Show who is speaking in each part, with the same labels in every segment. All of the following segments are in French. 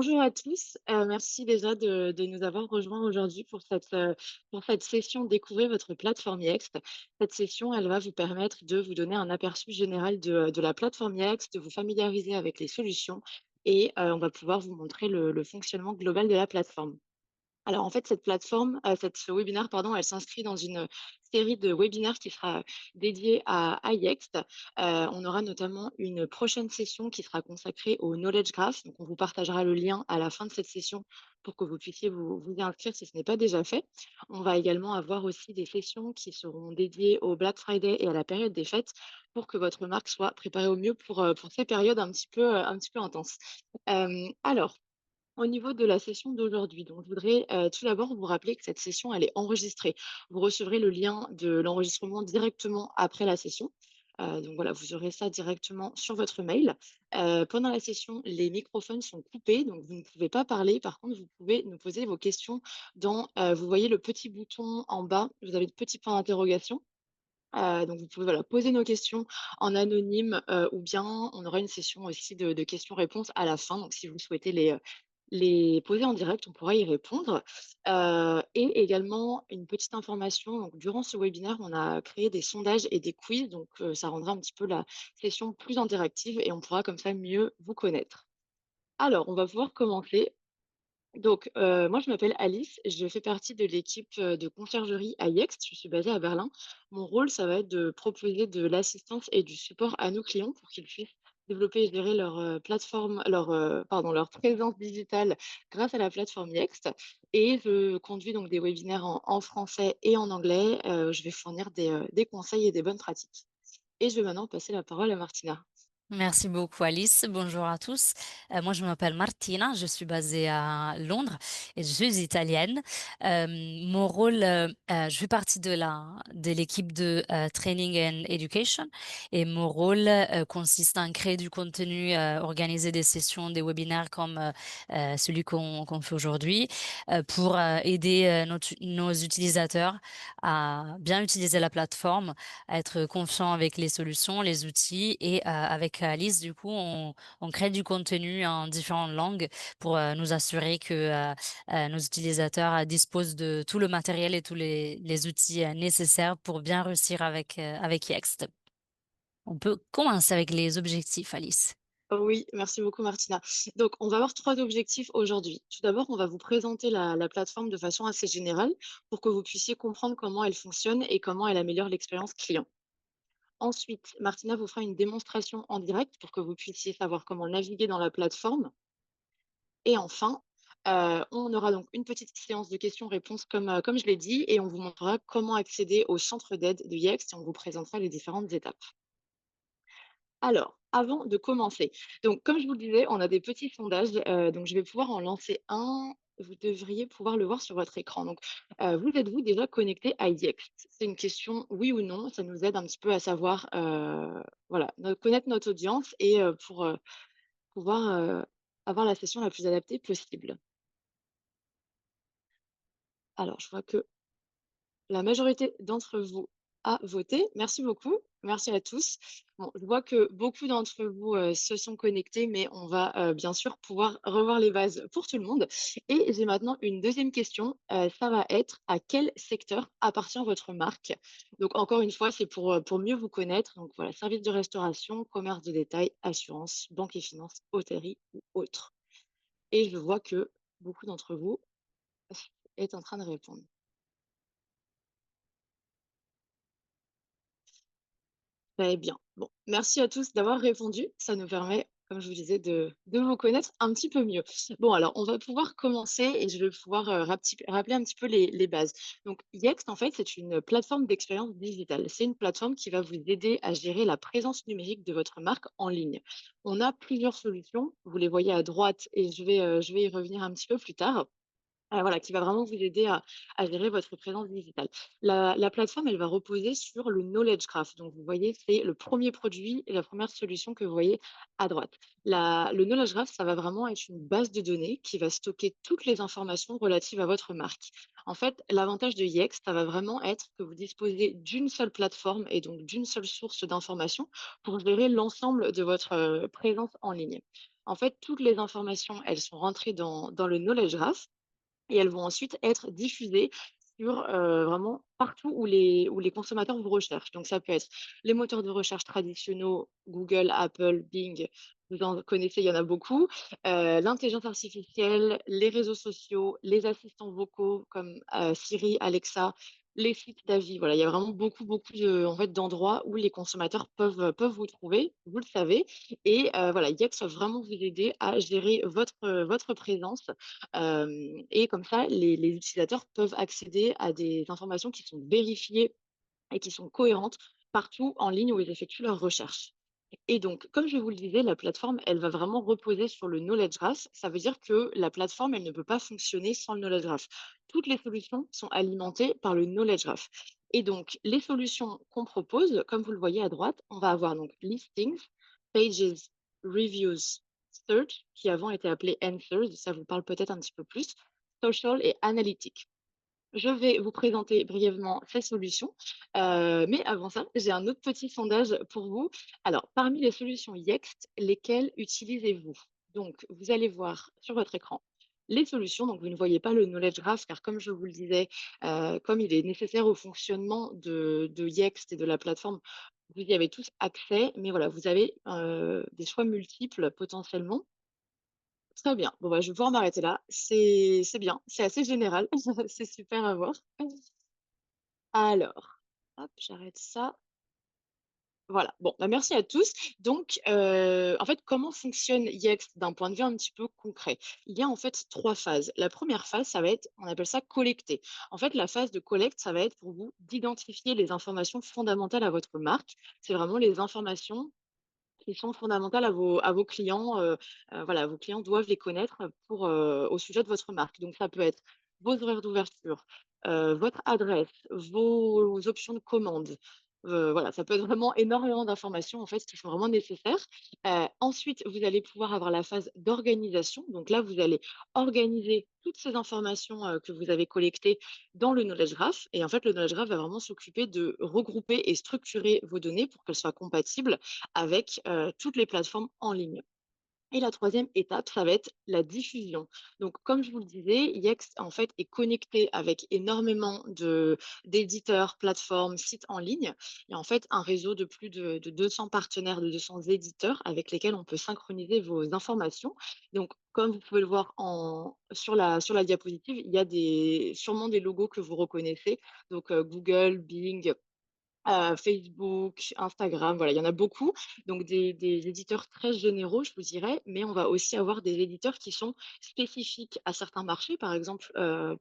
Speaker 1: Bonjour à tous, merci déjà de nous avoir rejoints aujourd'hui pour cette session «Découvrez votre plateforme Yext». Cette session, elle va vous permettre de vous donner un aperçu général de la plateforme Yext, de vous familiariser avec les solutions et on va pouvoir vous montrer le fonctionnement global de la plateforme. Alors en fait, cette plateforme, ce webinaire pardon, elle s'inscrit dans une série de webinaires qui sera dédiée à Yext. On aura notamment une prochaine session qui sera consacrée au knowledge graph. Donc on vous partagera le lien à la fin de cette session pour que vous puissiez vous y inscrire si ce n'est pas déjà fait. On va également avoir aussi des sessions qui seront dédiées au Black Friday et à la période des fêtes pour que votre marque soit préparée au mieux pour ces périodes un petit peu intenses. Alors au niveau de la session d'aujourd'hui, donc je voudrais, tout d'abord vous rappeler que cette session, elle est enregistrée. Vous recevrez le lien de l'enregistrement directement après la session. Donc voilà, vous aurez ça directement sur votre mail. Pendant la session, les microphones sont coupés, donc vous ne pouvez pas parler. Par contre, vous pouvez nous poser vos questions vous voyez le petit bouton en bas, vous avez le petit point d'interrogation. Donc vous pouvez, voilà, poser nos questions en anonyme, ou bien on aura une session aussi de questions-réponses à la fin. Donc si vous souhaitez les poser en direct, on pourra y répondre. Et également une petite information, donc durant ce webinaire, on a créé des sondages et des quiz, donc ça rendra un petit peu la session plus interactive et on pourra comme ça mieux vous connaître. Alors, on va pouvoir commencer. Donc, moi, je m'appelle Alice, je fais partie de l'équipe, de conciergerie à Yext. Je suis basée à Berlin. Mon rôle, ça va être de proposer de l'assistance et du support à nos clients pour qu'ils puissent développer et gérer leur, plateforme leur présence digitale grâce à la plateforme Yext et je conduis donc des webinaires en français et en anglais. Je vais fournir des conseils et des bonnes pratiques et je vais maintenant passer la parole à Martina.
Speaker 2: Merci beaucoup Alice. Bonjour à tous. Moi, je m'appelle Martina, je suis basée à Londres et je suis italienne. Mon rôle, je fais partie de l'équipe de Training and Education et mon rôle consiste à créer du contenu, organiser des sessions, des webinaires comme celui qu'on fait aujourd'hui pour aider nos utilisateurs à bien utiliser la plateforme, à être confiant avec les solutions, les outils et avec Alice, du coup, on crée du contenu en différentes langues pour nous assurer que nos utilisateurs disposent de tout le matériel et tous les outils nécessaires pour bien réussir avec Yext. On peut commencer avec les objectifs, Alice.
Speaker 1: Oui, merci beaucoup Martina. Donc, on va avoir 3 objectifs aujourd'hui. Tout d'abord, on va vous présenter la plateforme de façon assez générale pour que vous puissiez comprendre comment elle fonctionne et comment elle améliore l'expérience client. Ensuite, Martina vous fera une démonstration en direct pour que vous puissiez savoir comment naviguer dans la plateforme. Et enfin, on aura donc une petite séance de questions-réponses comme je l'ai dit et on vous montrera comment accéder au centre d'aide de Yext et on vous présentera les différentes étapes. Alors, avant de commencer, donc comme je vous le disais, on a des petits sondages, donc je vais pouvoir en lancer un. Vous devriez pouvoir le voir sur votre écran. Donc, vous êtes-vous déjà connecté à Yext? C'est une question oui ou non, ça nous aide un petit peu à savoir, voilà, connaître notre audience et pour, pouvoir, avoir la session la plus adaptée possible. Alors, je vois que la majorité d'entre vous a voté. Merci beaucoup. Merci à tous. Bon, je vois que beaucoup d'entre vous, se sont connectés, mais on va, bien sûr pouvoir revoir les bases pour tout le monde. Et j'ai maintenant une deuxième question, ça va être: à quel secteur appartient votre marque? Donc encore une fois, c'est pour mieux vous connaître. Donc voilà, service de restauration, commerce de détail, assurance, banque et finance, hôtellerie ou autre. Et je vois que beaucoup d'entre vous est en train de répondre. Très bien. Bon, merci à tous d'avoir répondu. Ça nous permet, comme je vous disais, de vous connaître un petit peu mieux. Bon, alors, on va pouvoir commencer et je vais pouvoir rappeler un petit peu les bases. Donc, Yext, en fait, c'est une plateforme d'expérience digitale. C'est une plateforme qui va vous aider à gérer la présence numérique de votre marque en ligne. On a plusieurs solutions. Vous les voyez à droite et je vais y revenir un petit peu plus tard. Voilà, qui va vraiment vous aider à gérer votre présence digitale. La plateforme, elle va reposer sur le knowledge graph. Donc, vous voyez, c'est le premier produit et la première solution que vous voyez à droite. Le knowledge graph, ça va vraiment être une base de données qui va stocker toutes les informations relatives à votre marque. En fait, l'avantage de Yext, ça va vraiment être que vous disposez d'une seule plateforme et donc d'une seule source d'informations pour gérer l'ensemble de votre présence en ligne. En fait, toutes les informations, elles sont rentrées dans le knowledge graph et elles vont ensuite être diffusées sur, vraiment partout où les consommateurs vous recherchent. Donc ça peut être les moteurs de recherche traditionnels, Google, Apple, Bing, vous en connaissez, il y en a beaucoup. L'intelligence artificielle, les réseaux sociaux, les assistants vocaux comme, Siri, Alexa, les sites d'avis. Voilà, il y a vraiment beaucoup, beaucoup en fait, d'endroits où les consommateurs peuvent vous trouver, vous le savez et voilà, Yext va vraiment vous aider à gérer votre présence. Et comme ça, les utilisateurs peuvent accéder à des informations qui sont vérifiées et qui sont cohérentes partout en ligne où ils effectuent leurs recherches. Et donc, comme je vous le disais, la plateforme, elle va vraiment reposer sur le knowledge graph. Ça veut dire que la plateforme, elle ne peut pas fonctionner sans le knowledge graph. Toutes les solutions sont alimentées par le knowledge graph. Et donc, les solutions qu'on propose, comme vous le voyez à droite, on va avoir donc listings, pages, reviews, search, qui avant était appelé answers, ça vous parle peut-être un petit peu plus, social et analytics. Je vais vous présenter brièvement ces solutions, mais avant ça, j'ai un autre petit sondage pour vous. Alors, parmi les solutions Yext, lesquelles utilisez-vous? Donc, vous allez voir sur votre écran les solutions. Donc, vous ne voyez pas le knowledge graph, car comme je vous le disais, comme il est nécessaire au fonctionnement de Yext et de la plateforme, vous y avez tous accès, mais voilà, vous avez des choix multiples potentiellement. Très bien. Bon, bah, je vais pouvoir m'arrêter là. C'est bien, c'est assez général, c'est super à voir. Alors, hop, j'arrête ça. Voilà. Bon, bah, merci à tous. Donc, en fait, comment fonctionne Yext d'un point de vue un petit peu concret? Il y a en fait 3 phases. La première phase, ça va être, on appelle ça collecter. En fait, la phase de collecte, ça va être pour vous d'identifier les informations fondamentales à votre marque. C'est vraiment les informations qui sont fondamentales à vos clients, voilà, vos clients doivent les connaître pour, au sujet de votre marque. Donc ça peut être vos horaires d'ouverture, votre adresse, vos options de commande, voilà, ça peut être vraiment énormément d'informations, en fait, qui sont vraiment nécessaires. Ensuite, vous allez pouvoir avoir la phase d'organisation. Donc là, vous allez organiser toutes ces informations, que vous avez collectées dans le knowledge graph et en fait, le knowledge graph va vraiment s'occuper de regrouper et structurer vos données pour qu'elles soient compatibles avec, toutes les plateformes en ligne. Et la troisième étape, ça va être la diffusion. Donc, comme je vous le disais, Yext, en fait, est connecté avec énormément d'éditeurs, plateformes, sites en ligne. Et en fait, un réseau de plus de 200 partenaires, de 200 éditeurs avec lesquels on peut synchroniser vos informations. Donc, comme vous pouvez le voir sur la diapositive, il y a sûrement des logos que vous reconnaissez. Donc, Google, Bing, Facebook, Instagram, voilà, il y en a beaucoup. Donc des éditeurs très généraux, je vous dirais, mais on va aussi avoir des éditeurs qui sont spécifiques à certains marchés. Par exemple,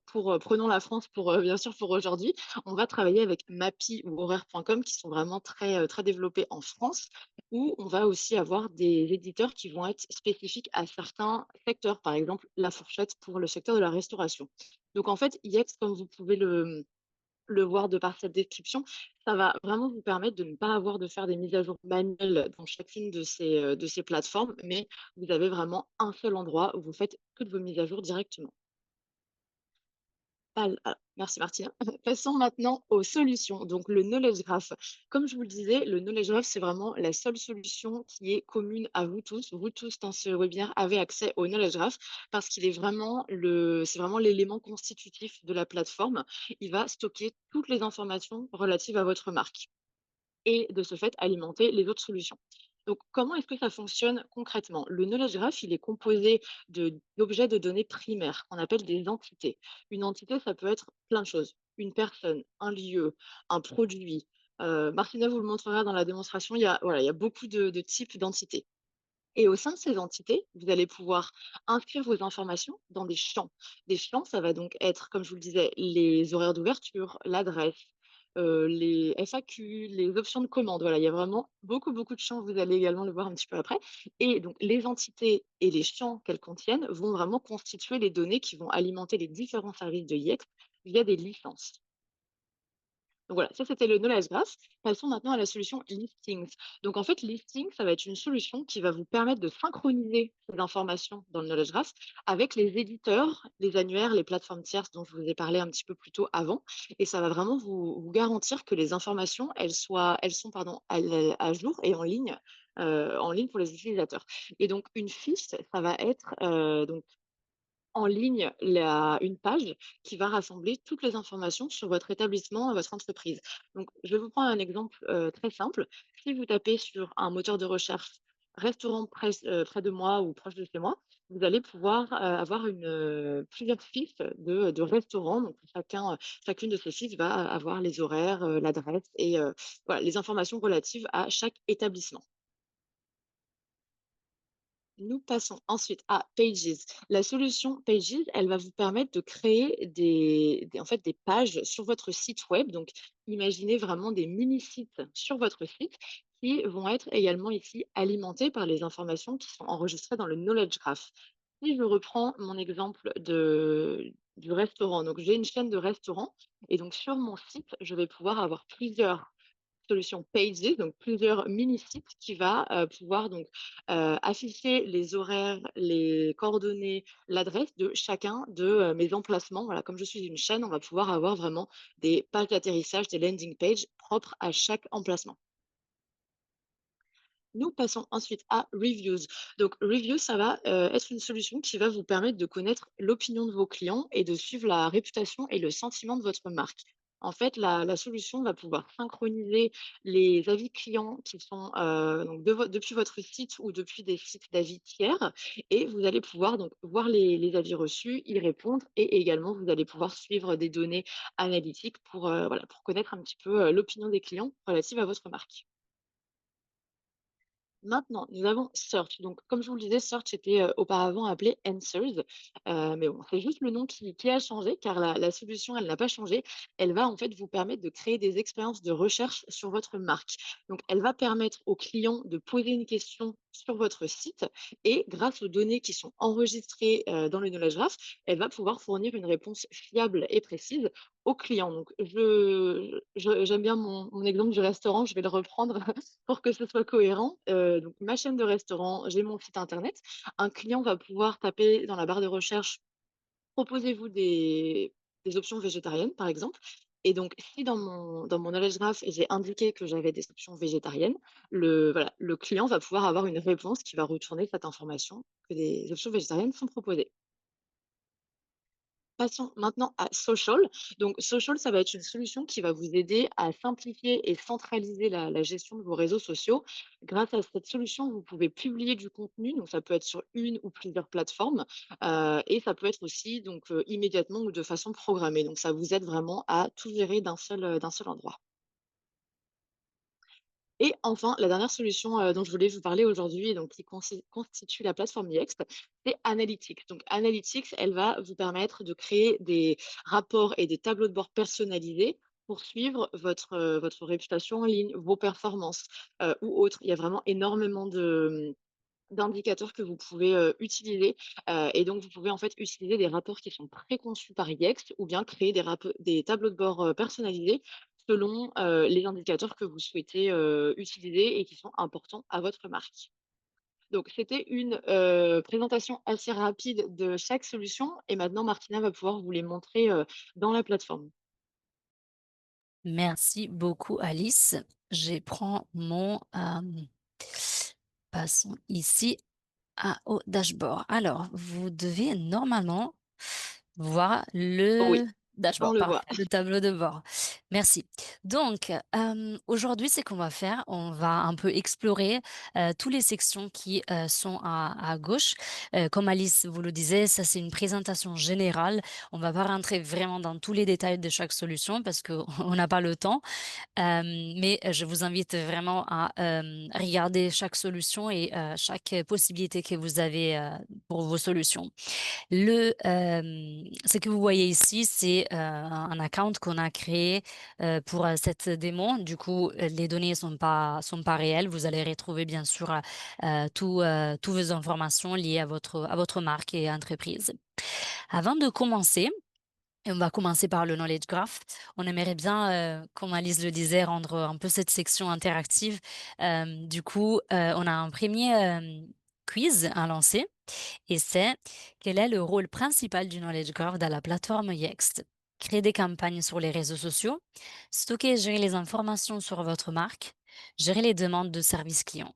Speaker 1: prenons la France pour, bien sûr pour aujourd'hui, on va travailler avec Mappy ou Horaire.com qui sont vraiment très développés en France, où on va aussi avoir des éditeurs qui vont être spécifiques à certains secteurs, par exemple La Fourchette pour le secteur de la restauration. Donc en fait, Yext, comme vous pouvez le voir de par cette description, ça va vraiment vous permettre de ne pas avoir de faire des mises à jour manuelles dans chacune de ces plateformes, mais vous avez vraiment un seul endroit où vous faites toutes vos mises à jour directement. Merci Martina. Passons maintenant aux solutions. Donc le knowledge graph. Comme je vous le disais, le knowledge graph, c'est vraiment la seule solution qui est commune à vous tous. Vous tous dans ce webinaire avez accès au knowledge graph parce qu'il est vraiment c'est vraiment l'élément constitutif de la plateforme. Il va stocker toutes les informations relatives à votre marque et de ce fait alimenter les autres solutions. Donc, comment est-ce que ça fonctionne concrètement? Le knowledge graph, il est composé d'objets de données primaires qu'on appelle des entités. Une entité, ça peut être plein de choses. Une personne, un lieu, un produit. Martina vous le montrera dans la démonstration, voilà, il y a beaucoup de types d'entités. Et au sein de ces entités, vous allez pouvoir inscrire vos informations dans des champs. Des champs, ça va donc être, comme je vous le disais, les horaires d'ouverture, l'adresse, les FAQ, les options de commande. Voilà, il y a vraiment beaucoup, beaucoup de champs. Vous allez également le voir un petit peu après. Et donc, les entités et les champs qu'elles contiennent vont vraiment constituer les données qui vont alimenter les différents services de Yext via des licences. Donc voilà, ça c'était le knowledge graph. Passons maintenant à la solution listings. Donc en fait, listing, ça va être une solution qui va vous permettre de synchroniser ces informations dans le knowledge graph avec les éditeurs, les annuaires, les plateformes tierces dont je vous ai parlé un petit peu plus tôt avant. Et ça va vraiment vous garantir que les informations, elles sont pardon, à jour et en ligne en ligne pour les utilisateurs. Et donc une fiche, ça va être, donc en ligne une page qui va rassembler toutes les informations sur votre établissement, votre entreprise. Donc, je vais vous prendre un exemple très simple. Si vous tapez sur un moteur de recherche restaurant près de moi ou proche de chez moi, vous allez pouvoir avoir plusieurs fiches de restaurants. Donc, chacune de ces fiches va avoir les horaires, l'adresse et voilà, les informations relatives à chaque établissement. Nous passons ensuite à Pages. La solution Pages, elle va vous permettre de créer en fait, des pages sur votre site web. Donc, imaginez vraiment des mini-sites sur votre site qui vont être également ici alimentés par les informations qui sont enregistrées dans le Knowledge Graph. Si je reprends mon exemple du restaurant, donc j'ai une chaîne de restaurants et donc sur mon site, je vais pouvoir avoir plusieurs solution Pages, donc plusieurs mini-sites qui va pouvoir donc afficher les horaires, les coordonnées, l'adresse de chacun de mes emplacements. Voilà, comme je suis une chaîne, on va pouvoir avoir vraiment des pages d'atterrissage, des landing pages propres à chaque emplacement. Nous passons ensuite à Reviews. Donc, Reviews, ça va être une solution qui va vous permettre de connaître l'opinion de vos clients et de suivre la réputation et le sentiment de votre marque. En fait, la solution va pouvoir synchroniser les avis clients qui sont donc depuis votre site ou depuis des sites d'avis tiers et vous allez pouvoir donc voir les avis reçus, y répondre et également vous allez pouvoir suivre des données analytiques pour, voilà, pour connaître un petit peu l'opinion des clients relative à votre marque. Maintenant, nous avons Search. Donc, comme je vous le disais, Search était auparavant appelé Answers. Mais bon, c'est juste le nom qui a changé, car la solution, elle n'a pas changé. Elle va en fait vous permettre de créer des expériences de recherche sur votre marque. Donc, elle va permettre aux clients de poser une question sur votre site et grâce aux données qui sont enregistrées dans le Knowledge Graph, elle va pouvoir fournir une réponse fiable et précise aux clients. Donc, j'aime bien mon exemple du restaurant, je vais le reprendre pour que ce soit cohérent. Donc ma chaîne de restaurant, j'ai mon site internet. Un client va pouvoir taper dans la barre de recherche: «Proposez-vous des options végétariennes», par exemple. Et donc si dans mon knowledge graph, j'ai indiqué que j'avais des options végétariennes, le client va pouvoir avoir une réponse qui va retourner cette information que des options végétariennes sont proposées. Passons maintenant à Social. Donc, Social, ça va être une solution qui va vous aider à simplifier et centraliser la gestion de vos réseaux sociaux. Grâce à cette solution, vous pouvez publier du contenu. Donc, ça peut être sur une ou plusieurs plateformes et ça peut être aussi donc immédiatement ou de façon programmée. Donc, ça vous aide vraiment à tout gérer d'un seul endroit. Et enfin, la dernière solution, dont je voulais vous parler aujourd'hui et donc qui constitue la plateforme Yext, c'est Analytics. Donc Analytics, elle va vous permettre de créer des rapports et des tableaux de bord personnalisés pour suivre votre réputation en ligne, vos performances, ou autres. Il y a vraiment énormément d'indicateurs que vous pouvez, utiliser, et donc vous pouvez en fait utiliser des rapports qui sont préconçus par Yext ou bien créer des tableaux de bord, personnalisés selon, les indicateurs que vous souhaitez, utiliser et qui sont importants à votre marque. Donc c'était une, présentation assez rapide de chaque solution et maintenant Martina va pouvoir vous les montrer, dans la plateforme.
Speaker 2: Merci beaucoup Alice. Je prends mon, passons ici au dashboard. Alors, vous devez normalement voir le
Speaker 1: Oui, on
Speaker 2: dashboard,
Speaker 1: le voit.
Speaker 2: parfait, le tableau de bord. Merci. Donc, aujourd'hui, ce qu'on va faire, on va un peu explorer, tous les sections qui, sont à gauche. Comme Alice vous le disait, ça, c'est une présentation générale. On va pas rentrer vraiment dans tous les détails de chaque solution parce qu'on n'a pas le temps. Mais je vous invite vraiment à, regarder chaque solution et chaque possibilité que vous avez, pour vos solutions. Ce que vous voyez ici, c'est, un account qu'on a créé, pour, cette démo. Du coup, les données sont pas réelles. Vous allez retrouver bien sûr, tous vos informations liées à votre marque et entreprise. Avant de commencer, et on va commencer par le knowledge graph. On aimerait bien, comme Alice le disait, rendre un peu cette section interactive. Du coup, on a un premier quiz à lancer et c'est: quel est le rôle principal du knowledge graph dans la plateforme Yext? Créer des campagnes sur les réseaux sociaux, stocker et gérer les informations sur votre marque, gérer les demandes de services clients.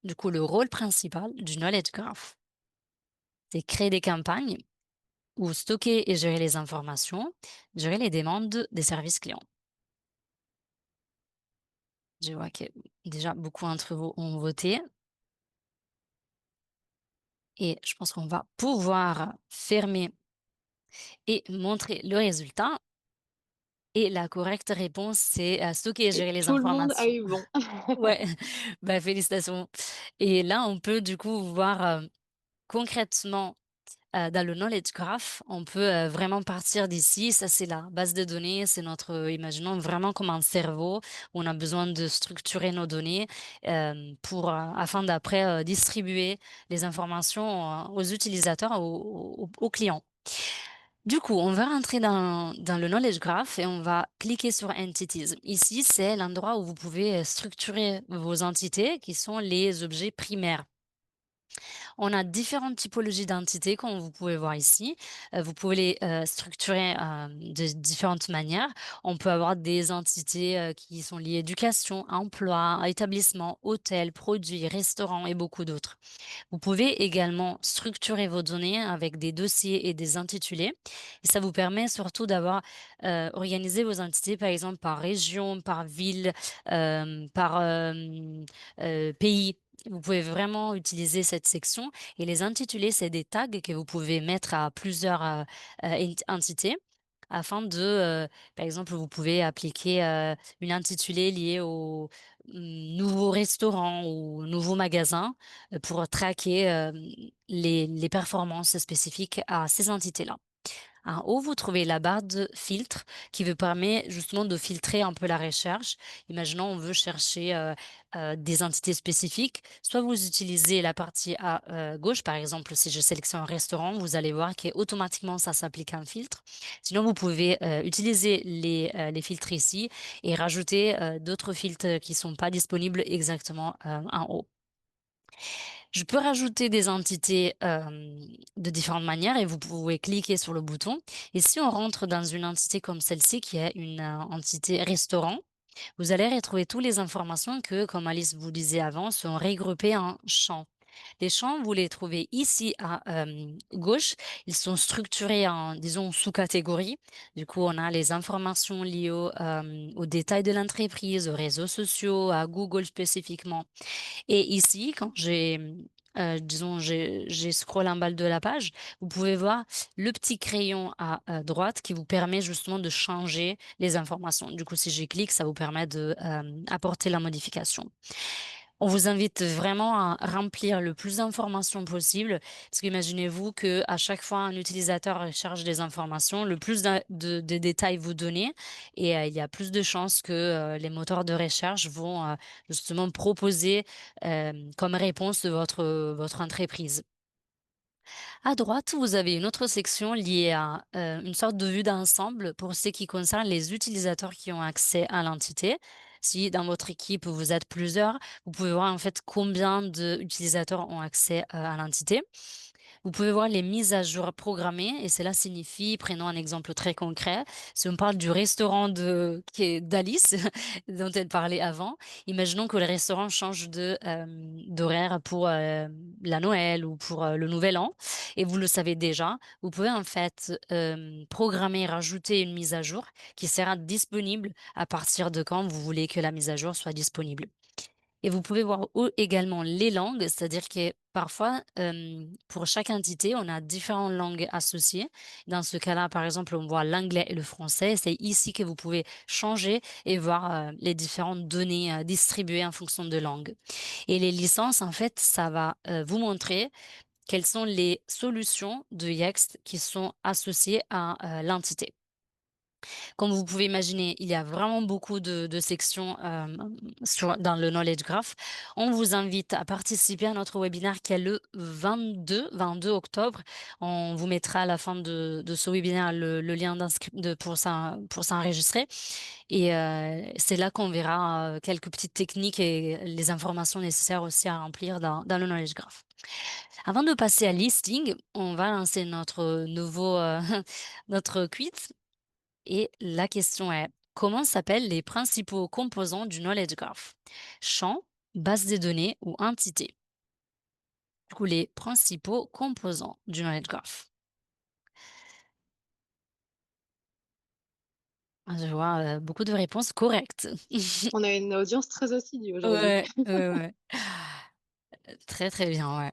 Speaker 2: Du coup, le rôle principal du knowledge graph, c'est créer des campagnes ou stocker et gérer les informations, gérer les demandes des services clients. Je vois que déjà beaucoup d'entre vous ont voté et je pense qu'on va pouvoir fermer et montrer le résultat. Et la correcte réponse, c'est, stocker et
Speaker 1: Et
Speaker 2: gérer les
Speaker 1: tout le monde a
Speaker 2: informations.
Speaker 1: eu bon.
Speaker 2: Ouais, bah, félicitations. Et là, on peut du coup voir, concrètement, dans le knowledge graph, on peut, vraiment partir d'ici. Ça, c'est la base de données, c'est notre, imaginons vraiment comme un cerveau, où on a besoin de structurer nos données, pour, afin d'après, distribuer les informations, aux utilisateurs, aux clients. Du coup, on va rentrer dans le knowledge graph et on va cliquer sur Entities. Ici, c'est l'endroit où vous pouvez structurer vos entités qui sont les objets primaires. On a différentes typologies d'entités, comme vous pouvez voir ici. Vous pouvez les structurer de différentes manières. On peut avoir des entités qui sont liées éducation, emploi, établissement, hôtel, produits, restaurants et beaucoup d'autres. Vous pouvez également structurer vos données avec des dossiers et des intitulés. Et ça vous permet surtout d'avoir organisé vos entités, par exemple, par région, par ville, par pays. Vous pouvez vraiment utiliser cette section et les intitulés, c'est des tags que vous pouvez mettre à plusieurs entités afin de, par exemple, vous pouvez appliquer une intitulé liée au nouveau restaurant ou nouveau magasin pour traquer, les performances spécifiques à ces entités-là. En haut, vous trouvez la barre de filtre qui vous permet justement de filtrer un peu la recherche. Imaginons, on veut chercher des entités spécifiques. Soit vous utilisez la partie à gauche, par exemple, si je sélectionne un restaurant, vous allez voir qu'automatiquement, ça s'applique un filtre. Sinon, vous pouvez utiliser les filtres ici et rajouter d'autres filtres qui ne sont pas disponibles exactement en haut. Je peux rajouter des entités, de différentes manières et vous pouvez cliquer sur le bouton et si on rentre dans une entité comme celle-ci qui est une, entité restaurant, vous allez retrouver toutes les informations que, comme Alice vous disait avant, sont regroupées en champs. Les champs, vous les trouvez ici à, gauche. Ils sont structurés en, disons, sous-catégories. Du coup, on a les informations liées aux détails de l'entreprise, aux réseaux sociaux, à Google spécifiquement. Et ici, quand j'ai, disons, j'ai scrollé en bas de la page, vous pouvez voir le petit crayon à, droite qui vous permet justement de changer les informations. Du coup, si je clique, ça vous permet de, apporter la modification. On vous invite vraiment à remplir le plus d'informations possible, parce qu'imaginez-vous qu'à chaque fois un utilisateur recherche des informations, le plus de détails vous donnez et il y a plus de chances que, les moteurs de recherche vont, justement proposer, comme réponse de votre entreprise. À droite, vous avez une autre section liée à une sorte de vue d'ensemble pour ce qui concerne les utilisateurs qui ont accès à l'entité. Si dans votre équipe, vous êtes plusieurs, vous pouvez voir en fait combien d'utilisateurs ont accès à l'entité. Vous pouvez voir les mises à jour programmées et cela signifie, prenons un exemple très concret, si on parle du restaurant d'Alice dont elle parlait avant, imaginons que le restaurant change d'horaire pour la Noël ou pour le Nouvel An et vous le savez déjà, vous pouvez en fait programmer, rajouter une mise à jour qui sera disponible à partir de quand vous voulez que la mise à jour soit disponible. Et vous pouvez voir également les langues, c'est-à-dire que parfois, pour chaque entité, on a différentes langues associées. Dans ce cas-là, par exemple, on voit l'anglais et le français. C'est ici que vous pouvez changer et voir les différentes données distribuées en fonction de langue. Et les licences, en fait, ça va vous montrer quelles sont les solutions de Yext qui sont associées à l'entité. Comme vous pouvez imaginer, il y a vraiment beaucoup de sections dans le Knowledge Graph. On vous invite à participer à notre webinaire qui est le 22 octobre. On vous mettra à la fin de ce webinaire le lien pour s'enregistrer. Et c'est là qu'on verra quelques petites techniques et les informations nécessaires aussi à remplir dans le Knowledge Graph. Avant de passer à listing, on va lancer notre nouveau notre quiz et la question est, comment s'appellent les principaux composants du knowledge graph? Champ, base de données ou entité. Du coup, les principaux composants du knowledge graph. Je vois, beaucoup de réponses correctes.
Speaker 1: On a une audience très assidue aujourd'hui.
Speaker 2: Ouais, ouais, ouais. Très, très bien, ouais.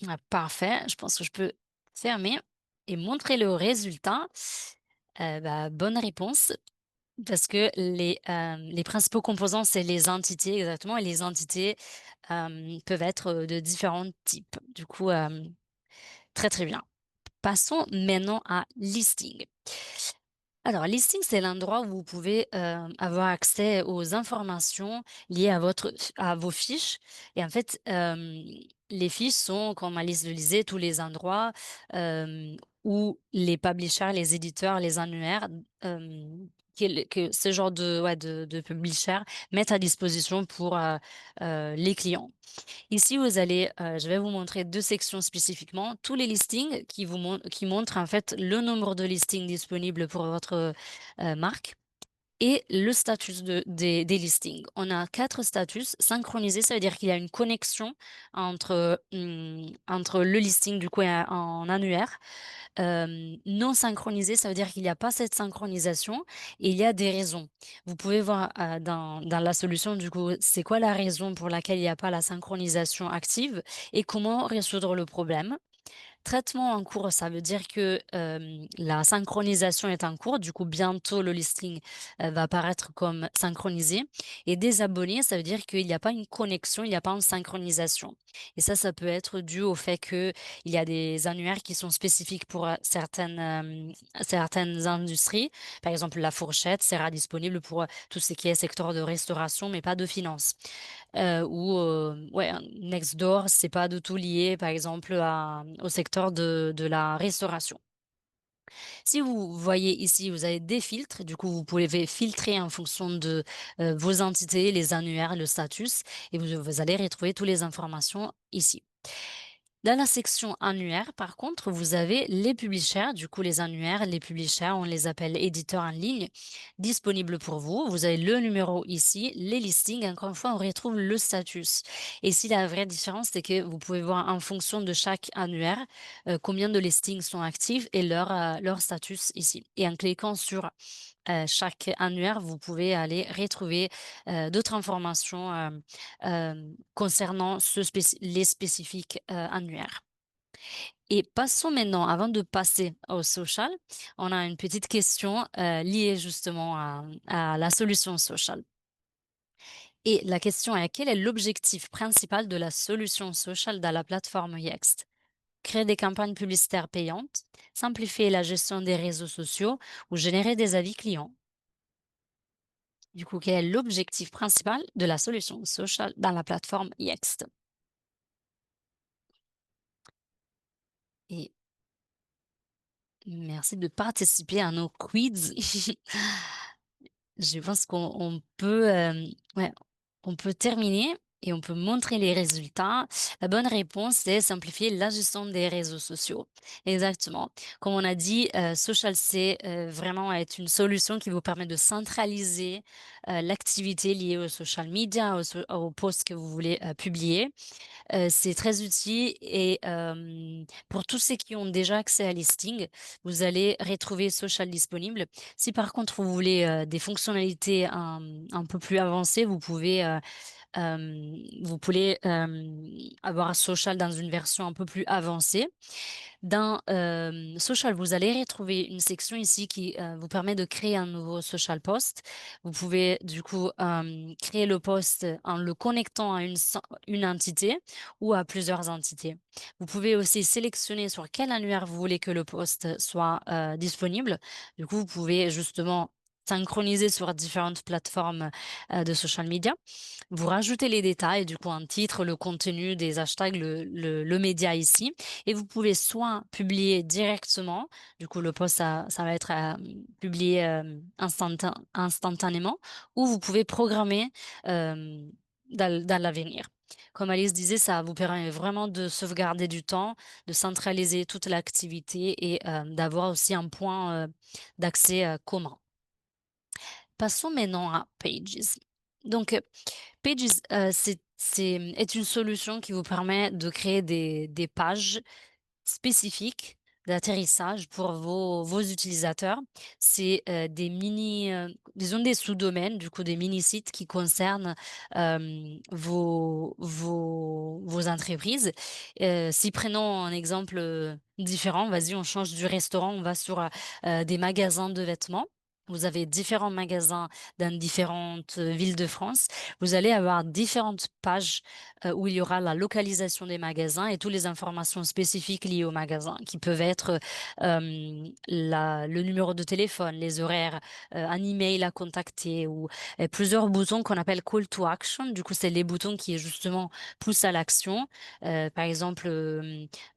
Speaker 2: Ah, parfait, je pense que je peux fermer et montrer le résultat. Bonne réponse parce que les principaux composants, c'est les entités exactement et les entités, peuvent être, de différents types. Du coup, très, très bien. Passons maintenant à listing. Alors, listing, c'est l'endroit où vous pouvez avoir accès aux informations liées à vos fiches. Et en fait, les fiches sont, comme Alice le disait, tous les endroits où les publishers, les éditeurs, les annuaires, que ce genre de publishers mettent à disposition pour les clients. Ici, je vais vous montrer 2 sections spécifiquement. Tous les listings qui montrent en fait le nombre de listings disponibles pour votre, marque et le statut des listings. On a 4 statuts synchronisés, ça veut dire qu'il y a une connexion entre le listing du coup en annuaire. Non synchronisé, ça veut dire qu'il y a pas cette synchronisation et il y a des raisons. Vous pouvez voir, dans la solution du coup, c'est quoi la raison pour laquelle il y a pas la synchronisation active et comment résoudre le problème. Traitement en cours, ça veut dire que, la synchronisation est en cours, du coup bientôt le listing, va apparaître comme synchronisé et désabonné, ça veut dire qu'il y a pas une connexion, il y a pas une synchronisation et ça peut être dû au fait qu'il y a des annuaires qui sont spécifiques pour, certaines industries. Par exemple, la fourchette sera disponible pour, tout ce qui est secteur de restauration, mais pas de finance. Ouais, Nextdoor, c'est pas du tout lié, par exemple, au secteur de la restauration. Si vous voyez ici, vous avez des filtres, du coup, vous pouvez filtrer en fonction de, vos entités, les annuaires, le statut et vous allez retrouver toutes les informations ici. Dans la section annuaire, par contre, vous avez les publishers, du coup les annuaires, les publishers, on les appelle éditeurs en ligne, disponibles pour vous. Vous avez le numéro ici, les listings, encore une fois, on retrouve le statut. Et ici, la vraie différence, c'est que vous pouvez voir en fonction de chaque annuaire combien de listings sont actifs et leur statut ici. Et en cliquant sur chaque annuaire, vous pouvez aller retrouver, d'autres informations, concernant les spécifiques, annuaires. Et passons maintenant, avant de passer au social, on a une petite question, liée justement à la solution social. Et la question est: quel est l'objectif principal de la solution social dans la plateforme Yext? Créer des campagnes publicitaires payantes, simplifier la gestion des réseaux sociaux ou générer des avis clients? Du coup, quel est l'objectif principal de la solution social dans la plateforme Yext? Et merci de participer à nos quiz. Je pense qu'on peut, ouais, on peut terminer et on peut montrer les résultats. La bonne réponse, c'est simplifier la gestion des réseaux sociaux. Exactement. Comme on a dit, Social, c'est, vraiment être une solution qui vous permet de centraliser, l'activité liée aux social media, aux posts que vous voulez, publier. C'est très utile et pour tous ceux qui ont déjà accès à Listing, vous allez retrouver Social disponible. Si par contre vous voulez, des fonctionnalités un peu plus avancées, vous pouvez avoir Social dans une version un peu plus avancée. Dans, Social, vous allez retrouver une section ici qui, vous permet de créer un nouveau social post. Vous pouvez du coup, créer le post en le connectant à une entité ou à plusieurs entités. Vous pouvez aussi sélectionner sur quel annuaire vous voulez que le post soit, disponible. Du coup, vous pouvez justement synchroniser sur différentes plateformes, de social media. Vous rajoutez les détails, du coup un titre, le contenu, des hashtags, le média ici et vous pouvez soit publier directement, du coup le post ça va être, publié, instantanément ou vous pouvez programmer, dans l'avenir. Comme Alice disait, ça vous permet vraiment de sauvegarder du temps, de centraliser toute l'activité et d'avoir aussi un point, d'accès, commun. Passons maintenant à Pages. Donc, Pages, est une solution qui vous permet de créer des pages spécifiques d'atterrissage pour vos utilisateurs. C'est, des mini, disons des sous-domaines, du coup des mini-sites qui concernent, vos entreprises. Si prenons un exemple, différent, vas-y, on change du restaurant, on va sur, des magasins de vêtements. Vous avez différents magasins dans différentes, villes de France. Vous allez avoir différentes pages où il y aura la localisation des magasins et toutes les informations spécifiques liées au magasin qui peuvent être, le numéro de téléphone, les horaires, un email à contacter ou, plusieurs boutons qu'on appelle call to action. Du coup, c'est les boutons qui justement poussent à l'action. Par exemple,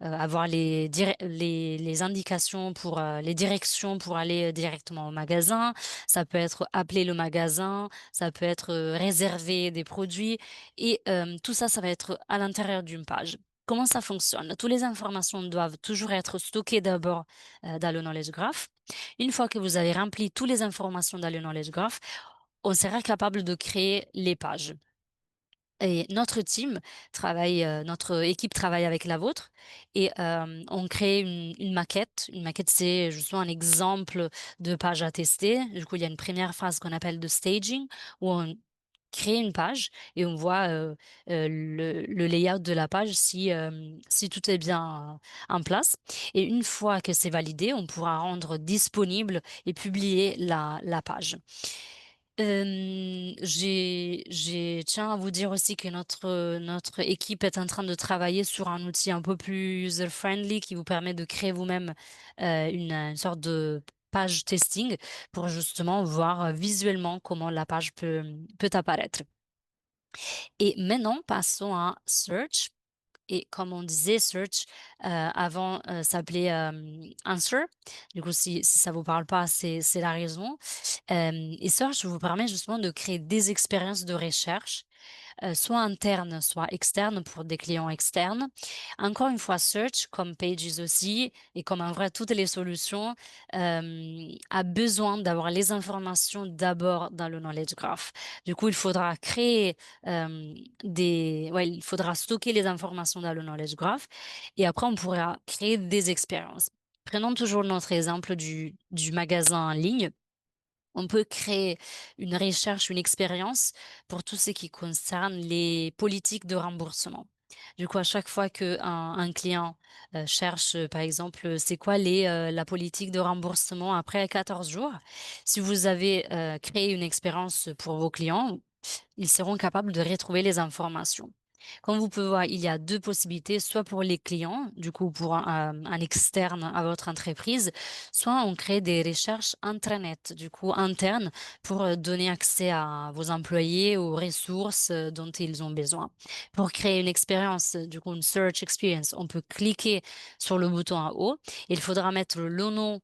Speaker 2: avoir les indications pour, les directions pour aller, directement au magasin. Ça peut être appeler le magasin, ça peut être, réserver des produits et tout ça, ça va être à l'intérieur d'une page. Comment ça fonctionne? Toutes les informations doivent toujours être stockées d'abord, dans le Knowledge Graph. Une fois que vous avez rempli toutes les informations dans le Knowledge Graph, on sera capable de créer les pages. Et notre équipe travaille avec la vôtre et on crée une maquette. Une maquette, c'est justement un exemple de page à tester. Du coup, il y a une première phase qu'on appelle de staging où on crée une page et on voit, le layout de la page si tout est bien, en place et une fois que c'est validé, on pourra rendre disponible et publier la page. J'ai tiens à vous dire aussi que notre équipe est en train de travailler sur un outil un peu plus user friendly qui vous permet de créer vous-même, une sorte de page testing pour justement voir, visuellement comment la page peut apparaître. Et maintenant passons à Search et comme on disait Search, avant, s'appelait, Answer. Du coup, si ça vous parle pas, c'est la raison. Et Search vous permet justement de créer des expériences de recherche soit interne, soit externe pour des clients externes. Encore une fois, Search, comme Pages aussi, et comme en vrai toutes les solutions, a besoin d'avoir les informations d'abord dans le Knowledge Graph. Du coup, il faudra créer ouais, il faudra stocker les informations dans le Knowledge Graph et après on pourra créer des expériences. Prenons toujours notre exemple du magasin en ligne. On peut créer une recherche, une expérience pour tout ce qui concerne les politiques de remboursement. Du coup, à chaque fois qu'un un client, cherche, par exemple, c'est quoi la politique de remboursement après 14 jours? Si vous avez, créé une expérience pour vos clients, ils seront capables de retrouver les informations. Comme vous pouvez voir, il y a 2 possibilités, soit pour les clients, du coup pour un externe à votre entreprise, soit on crée des recherches intranet, du coup internes pour, donner accès à vos employés aux ressources, dont ils ont besoin. Pour créer une expérience, du coup une search experience, on peut cliquer sur le bouton en haut. Il faudra mettre le nom,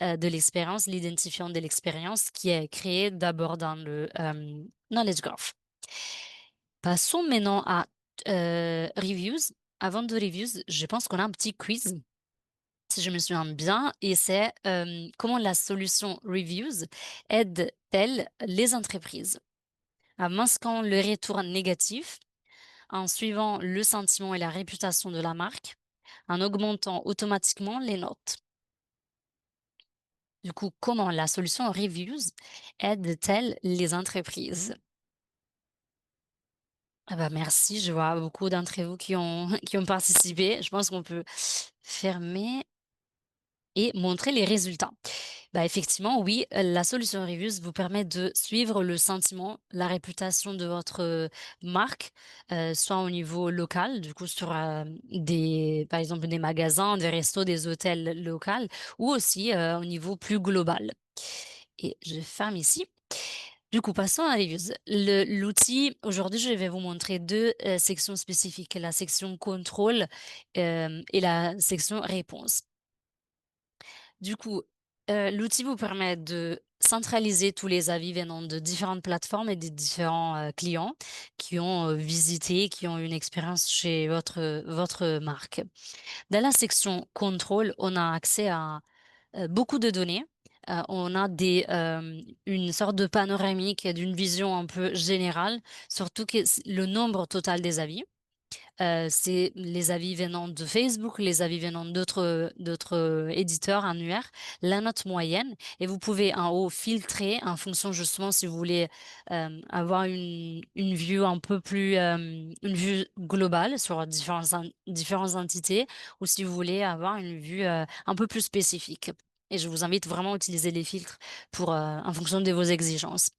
Speaker 2: de l'expérience, l'identifiant de l'expérience qui est créé d'abord dans le, Knowledge Graph. Passons maintenant à, reviews. Avant de reviews, je pense qu'on a un petit quiz, si je me souviens bien et c'est, comment la solution reviews aide-t-elle les entreprises? En masquant le retour négatif, en suivant le sentiment et la réputation de la marque, en augmentant automatiquement les notes. Du coup, comment la solution reviews aide-t-elle les entreprises? Ah bah, merci, je vois beaucoup d'entre vous qui ont qui ont participé. Je pense qu'on peut fermer et montrer les résultats. Bah, effectivement, oui, la solution Reviews vous permet de suivre le sentiment, la réputation de votre, marque, soit au niveau local, du coup sur, des par exemple des magasins, des restos, des hôtels locaux ou aussi, au niveau plus global et je ferme ici. Du coup, passons à Reviews. L'outil aujourd'hui, je vais vous montrer 2 sections spécifiques, la section contrôle, et la section réponse. Du coup, l'outil vous permet de centraliser tous les avis venant de différentes plateformes et des différents, clients qui ont, visité, qui ont une expérience chez votre marque. Dans la section contrôle, on a accès à beaucoup de données, on a une sorte de panoramique d'une vision un peu générale, surtout que le nombre total des avis. C'est les avis venant de Facebook, les avis venant d'autres éditeurs annuaires, la note moyenne et vous pouvez en haut filtrer en fonction justement si vous voulez, avoir une vue un peu plus, une vue globale sur différentes entités ou si vous voulez avoir une vue, un peu plus spécifique et je vous invite vraiment à utiliser les filtres pour, en fonction de vos exigences.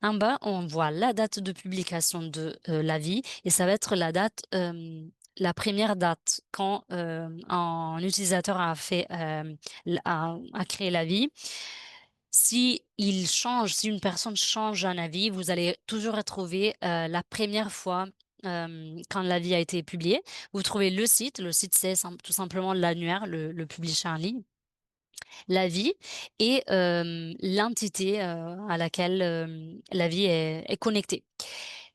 Speaker 2: En bas, on voit la date de publication de, l'avis et ça va être la date, la première date quand, un utilisateur a fait, a créé l'avis. Si une personne change un avis, vous allez toujours retrouver, la première fois, quand l'avis a été publié. Vous trouvez le site c'est tout simplement l'annuaire, le publisher en ligne l'avis et l'entité, à laquelle, l'avis est connecté.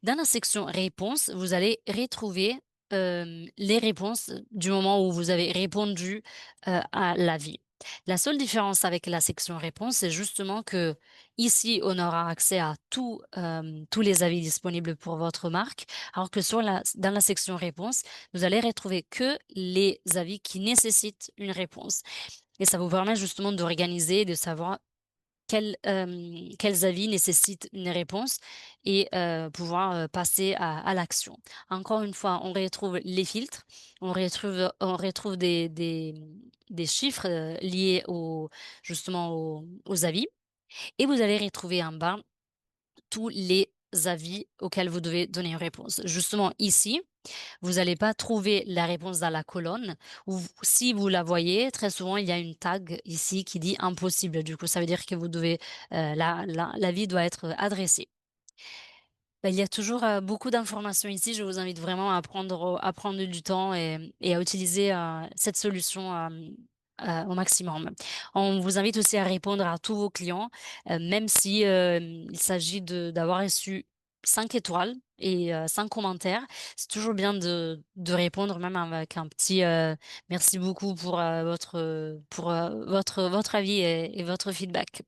Speaker 2: Dans la section réponses, vous allez retrouver, les réponses du moment où vous avez répondu, à l'avis. La seule différence avec la section réponses, c'est justement que ici, on aura accès à tous les avis disponibles pour votre marque, alors que dans la section réponses, vous allez retrouver que les avis qui nécessitent une réponse. Et ça vous permet justement d'organiser, de savoir quels avis nécessitent une réponse et pouvoir, passer à l'action. Encore une fois, on retrouve les filtres, on retrouve des chiffres, liés justement aux avis et vous allez retrouver en bas tous les avis auxquels vous devez donner une réponse. Justement ici, vous allez pas trouver la réponse dans la colonne ou si vous la voyez, très souvent, il y a une tag ici qui dit «impossible». Du coup, ça veut dire que vous devez, l'avis doit être adressé. Bah, il y a toujours, beaucoup d'informations ici. Je vous invite vraiment à prendre du temps et à utiliser, cette solution, au maximum. On vous invite aussi à répondre à tous vos clients, même si, il s'agit d'avoir reçu 5 étoiles et 5 commentaires. C'est toujours bien de répondre même avec un petit, «merci beaucoup pour votre avis et votre feedback».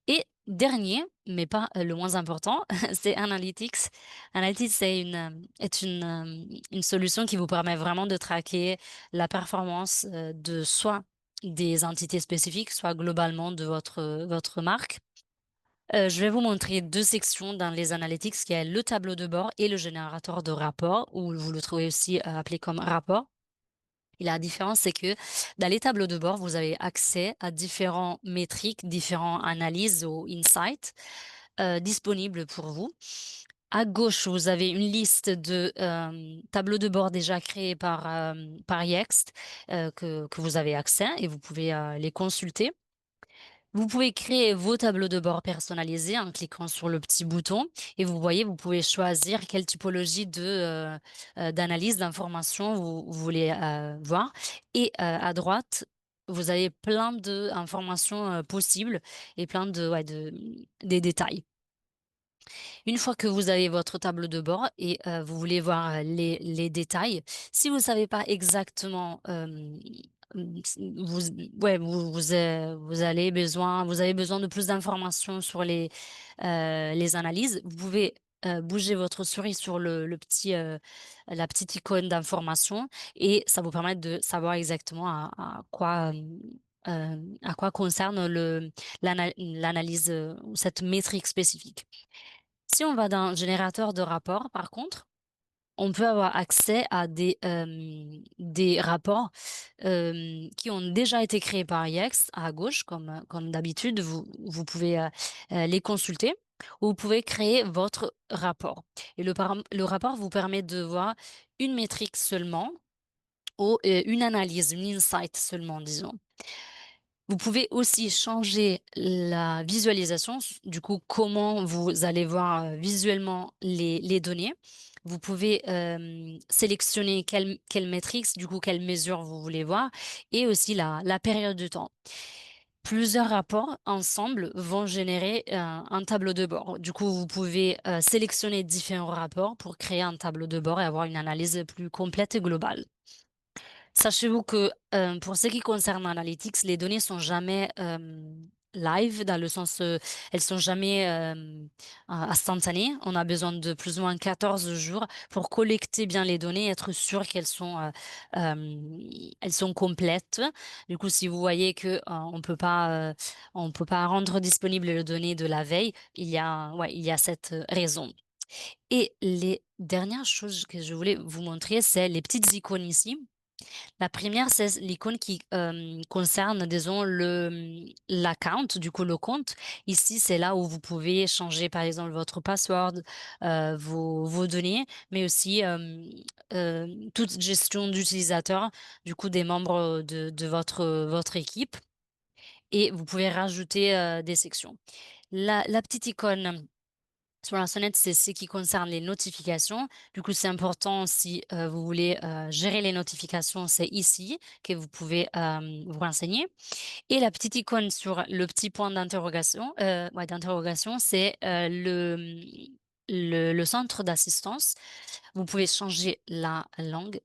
Speaker 2: Et dernier, mais pas, le moins important, c'est Analytics. Analytics est une solution qui vous permet vraiment de traquer la performance, de soit des entités spécifiques, soit globalement de votre marque. Je vais vous montrer 2 sections dans les Analytics, qui est le tableau de bord et le générateur de rapport, ou vous le trouvez aussi, appelé comme rapport. Et la différence, c'est que dans les tableaux de bord, vous avez accès à différents métriques, différentes analyses ou insights disponibles pour vous. À gauche, vous avez une liste de tableaux de bord déjà créés par Yext que vous avez accès et vous pouvez les consulter. Vous pouvez créer vos tableaux de bord personnalisés en cliquant sur le petit bouton et vous voyez, vous pouvez choisir quelle typologie d'analyse d'information vous voulez, voir et à droite, vous avez plein d'informations, possibles et plein des détails. Une fois que vous avez votre tableau de bord et vous voulez voir, les détails, si vous ne savez pas exactement, s vous ouais, vous avez besoin de plus d'informations sur les analyses, vous pouvez, bouger votre souris sur la petite icône d'information et ça vous permet de savoir exactement à quoi concerne l'analyse, ou cette métrique spécifique. Si on va dans générateur de rapports, par contre, on peut avoir accès à des rapports, qui ont déjà été créés par Yext à gauche comme d'habitude, vous pouvez, les consulter ou vous pouvez créer votre rapport et le rapport vous permet de voir une métrique seulement ou, une analyse, une insight seulement, disons. Vous pouvez aussi changer la visualisation, du coup, comment vous allez voir, visuellement les données. Vous pouvez, sélectionner quelle métrique, du coup, quelle mesure vous voulez voir et aussi la période de temps. Plusieurs rapports ensemble vont générer, un tableau de bord. Du coup, vous pouvez, sélectionner différents rapports pour créer un tableau de bord et avoir une analyse plus complète et globale. Sachez-vous que, pour ce qui concerne Analytics, les données sont jamais, live dans le sens, elles sont jamais, instantanées. On a besoin de plus ou moins 14 jours pour collecter bien les données, être sûr elles sont complètes. Du coup, si vous voyez que, on peut pas rendre disponible les données de la veille, il y a cette, raison. Et les dernières choses que je voulais vous montrer, c'est les petites icônes ici. La première, c'est l'icône qui, concerne, disons, l'account, du coup, le compte. Ici, c'est là où vous pouvez changer, par exemple, votre password, vos données, mais aussi, toute gestion d'utilisateurs, du coup, des membres, de votre équipe, et vous pouvez rajouter, des sections. La petite icône sur la sonnette, c'est ce qui concerne les notifications. Du coup, c'est important si, vous voulez, gérer les notifications, c'est ici que vous pouvez, vous renseigner. Et la petite icône sur le petit point d'interrogation, c'est, le centre d'assistance. Vous pouvez changer la langue,